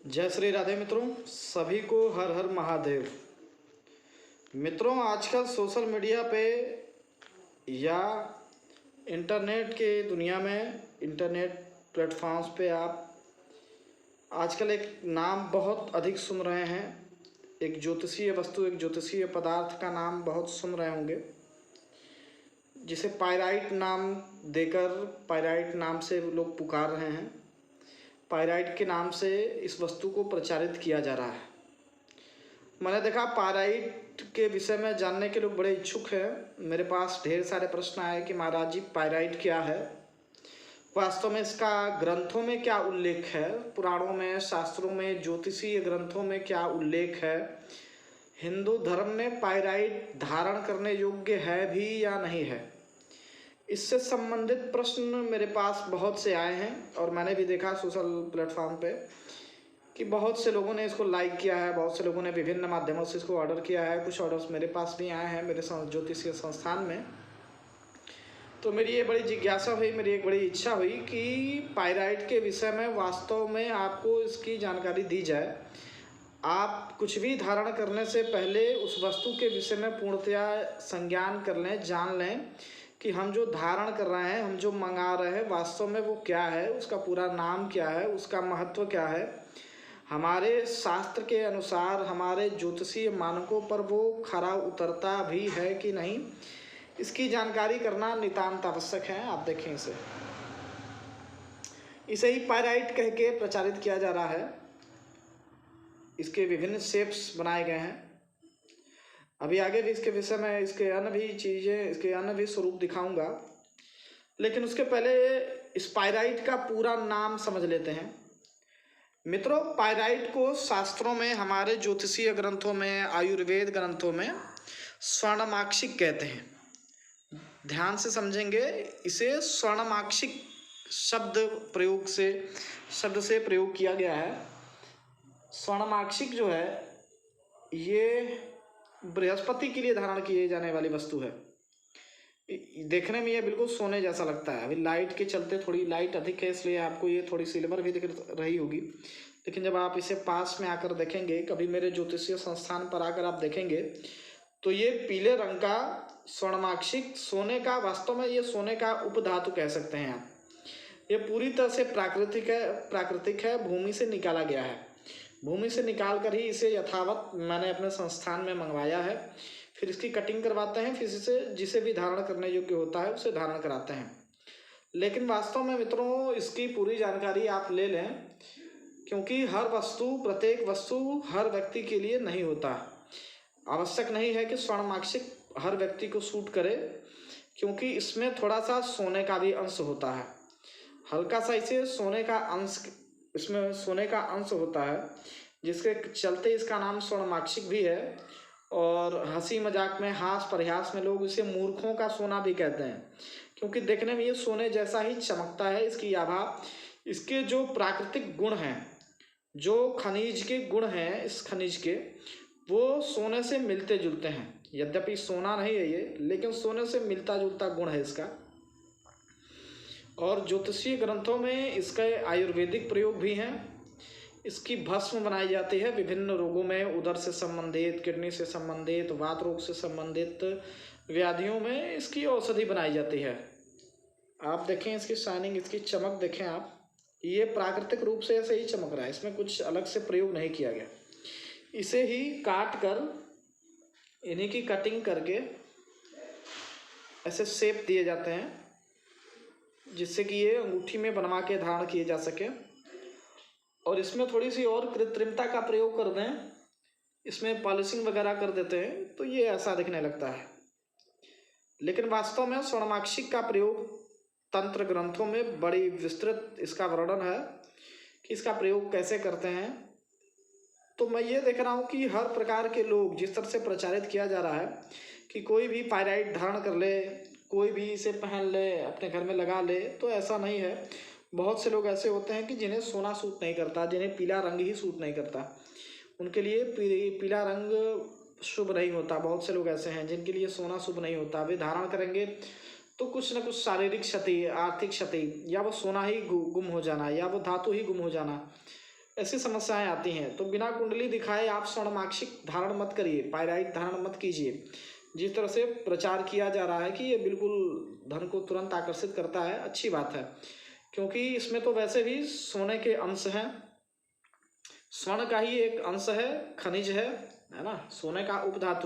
जय श्री राधे मित्रों, सभी को हर हर महादेव। मित्रों, आजकल सोशल मीडिया पे या इंटरनेट के दुनिया में, इंटरनेट प्लेटफॉर्म्स पे आप आजकल एक नाम बहुत अधिक सुन रहे हैं। एक ज्योतिषीय वस्तु, एक ज्योतिषीय पदार्थ का नाम बहुत सुन रहे होंगे, जिसे पायराइट नाम देकर, पायराइट नाम से लोग पुकार रहे हैं। पायराइट के नाम से इस वस्तु को प्रचारित किया जा रहा है। मैंने देखा पायराइट के विषय में जानने के लोग बड़े इच्छुक हैं। मेरे पास ढेर सारे प्रश्न आए कि महाराज जी, पायराइट क्या है, वास्तव में इसका ग्रंथों में क्या उल्लेख है, पुराणों में, शास्त्रों में, ज्योतिषीय ग्रंथों में क्या उल्लेख है, हिंदू धर्म में पायराइट धारण करने योग्य है भी या नहीं है। इससे संबंधित प्रश्न मेरे पास बहुत से आए हैं और मैंने भी देखा सोशल प्लेटफॉर्म पे कि बहुत से लोगों ने इसको लाइक किया है, बहुत से लोगों ने विभिन्न माध्यमों से इसको ऑर्डर किया है। कुछ ऑर्डर्स मेरे पास भी आए हैं मेरे ज्योतिषीय संस्थान में। तो मेरी ये बड़ी जिज्ञासा हुई, मेरी एक बड़ी इच्छा हुई कि पायराइट के विषय में वास्तव में आपको इसकी जानकारी दी जाए। आप कुछ भी धारण करने से पहले उस वस्तु के विषय में पूर्णतया संज्ञान कर लें, जान लें कि हम जो धारण कर रहे हैं, हम जो मंगा रहे हैं, वास्तव में वो क्या है, उसका पूरा नाम क्या है, उसका महत्व क्या है, हमारे शास्त्र के अनुसार, हमारे ज्योतिषीय मानकों पर वो खरा उतरता भी है कि नहीं, इसकी जानकारी करना नितांत आवश्यक है। आप देखें, इसे ही पायराइट कह के प्रचारित किया जा रहा है। इसके विभिन्न शेप्स बनाए गए हैं। अभी आगे भी इसके विषय में, इसके अन्य भी चीज़ें, इसके अन्य भी स्वरूप दिखाऊंगा, लेकिन उसके पहले इस पायराइट का पूरा नाम समझ लेते हैं। मित्रों, पायराइट को शास्त्रों में, हमारे ज्योतिषीय ग्रंथों में, आयुर्वेद ग्रंथों में स्वर्णमाक्षिक कहते हैं। ध्यान से समझेंगे, इसे स्वर्णमाक्षिक शब्द से प्रयोग किया गया है। स्वर्णमाक्षिक जो है, ये बृहस्पति के लिए धारण किए जाने वाली वस्तु है। देखने में ये बिल्कुल सोने जैसा लगता है। अभी लाइट के चलते थोड़ी लाइट अधिक है, इसलिए आपको ये थोड़ी सिल्वर भी दिख रही होगी, लेकिन जब आप इसे पास में आकर देखेंगे, कभी मेरे ज्योतिषीय संस्थान पर आकर आप देखेंगे, तो ये पीले रंग का स्वर्णमाक्षिक सोने का, वास्तव में ये सोने का उपधातु कह सकते हैं आप। ये पूरी तरह से प्राकृतिक है, भूमि से निकाला गया है। भूमि से निकाल कर ही इसे यथावत मैंने अपने संस्थान में मंगवाया है। फिर इसकी कटिंग करवाते हैं, फिर इसे जिसे भी धारण करने योग्य होता है उसे धारण कराते हैं। लेकिन वास्तव में मित्रों, इसकी पूरी जानकारी आप ले लें, क्योंकि हर वस्तु, प्रत्येक वस्तु हर व्यक्ति के लिए नहीं होता। आवश्यक नहीं है कि स्वर्णमाक्षिक हर व्यक्ति को सूट करे, क्योंकि इसमें थोड़ा सा सोने का भी अंश होता है। हल्का सा इसे सोने का अंश, इसमें सोने का अंश होता है, जिसके चलते इसका नाम स्वर्णमाक्षिक भी है। और हंसी मजाक में, हास परिहास में लोग इसे मूर्खों का सोना भी कहते हैं, क्योंकि देखने में ये सोने जैसा ही चमकता है। इसकी आभा, इसके जो प्राकृतिक गुण हैं, जो खनिज के गुण हैं इस खनिज के, वो सोने से मिलते जुलते हैं। यद्यपि सोना नहीं है ये, लेकिन सोने से मिलता जुलता गुण है इसका। और ज्योतिषीय ग्रंथों में इसके आयुर्वेदिक प्रयोग भी हैं। इसकी भस्म बनाई जाती है विभिन्न रोगों में, उदर से संबंधित, किडनी से संबंधित, वात रोग से संबंधित व्याधियों में इसकी औषधि बनाई जाती है। आप देखें इसकी शाइनिंग, इसकी चमक देखें आप, ये प्राकृतिक रूप से ऐसे ही चमक रहा है, इसमें कुछ अलग से प्रयोग नहीं किया गया। इसे ही काट कर, इन्हीं की कटिंग करके ऐसे शेप दिए जाते हैं, जिससे कि ये अंगूठी में बनवा के धारण किए जा सके। और इसमें थोड़ी सी और कृत्रिमता का प्रयोग कर दें, इसमें पॉलिशिंग वगैरह कर देते हैं, तो ये ऐसा दिखने लगता है। लेकिन वास्तव में स्वर्णमाक्षिक का प्रयोग तंत्र ग्रंथों में बड़ी विस्तृत इसका वर्णन है कि इसका प्रयोग कैसे करते हैं। तो मैं ये देख रहा हूँ कि हर प्रकार के लोग, जिस तरह से प्रचारित किया जा रहा है कि कोई भी पायराइट धारण कर ले, कोई भी इसे पहन ले, अपने घर में लगा ले, तो ऐसा नहीं है। बहुत से लोग ऐसे होते हैं कि जिन्हें सोना सूट नहीं करता, जिन्हें पीला रंग ही सूट नहीं करता, उनके लिए पीला रंग शुभ नहीं होता। बहुत से लोग ऐसे हैं जिनके लिए सोना शुभ नहीं होता। वे धारण करेंगे तो कुछ न कुछ शारीरिक क्षति, आर्थिक क्षति, या वो सोना ही गुम हो जाना, या वो धातु ही गुम हो जाना, ऐसी समस्याएं आती हैं। तो बिना कुंडली दिखाए आप स्वर्णमाक्षिक धारण मत करिए, पायराइट धारण मत कीजिए। जिस तरह से प्रचार किया जा रहा है कि ये बिल्कुल धन को तुरंत आकर्षित करता है, अच्छी बात है, क्योंकि इसमें तो वैसे भी सोने के अंश हैं, स्वर्ण का ही एक अंश है, खनिज है ना, सोने का उपधातु